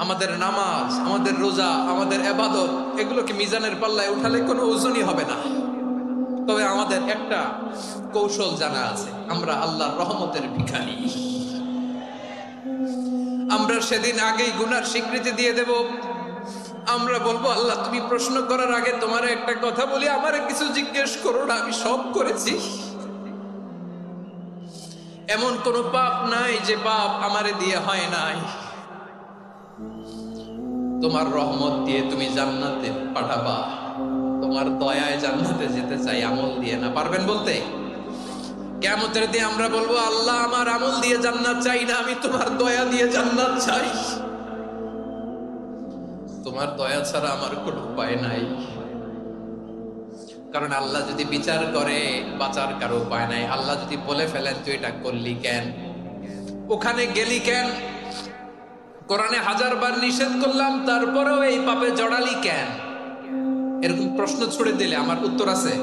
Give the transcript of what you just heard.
আমাদের নামাজ, আমাদের রোজা, আমাদের ইবাদত এগুলোকে মিজানের পাল্লায় উঠালে কোনো ওজনই হবে না। তবে আমাদের একটা কৌশল জানা আছে, আমরা আল্লাহর রহমতের ভিখারি। আমরা সেদিন আগেই গুনার স্বীকৃতি দিয়ে দেব। আমরা বলবো, আল্লাহ তুমি প্রশ্ন করার আগে তোমার একটা কথা বলি, আমারে কিছু জিজ্ঞেস করো না, আমি সব করেছি। এমন কোন পাপ নাই যে পাপ আমারে দিয়ে হয় নাই। তোমার রহমত দিয়ে তুমি জান্নাতে পাঠাবা, তোমার দয়ায় জান্নাতে যেতে চাই, আমল দিয়ে না। পারবেন বলতে? কিয়ামতের দিন আমরা বলবো, আল্লাহ আমার আমল দিয়ে জান্নাত চাই না, আমি তোমার দয়া দিয়ে জান্নাত চাই। তোমার দয়া ছাড়া আমার কোনো উপায় নাই। কারণ আল্লাহ যদি বিচার করে বাঁচার কারো উপায় নাই। আল্লাহ যদি বলে ফেলেন তুই এটা করলি কেন, ওখানে গেলি কেন, কোরআনে 1000 বার নিষেধ করলাম তারপরেও এই পাপে জড়ালি কেন, এরকম প্রশ্ন ছুড়ে দিলে আমার উত্তর আছে?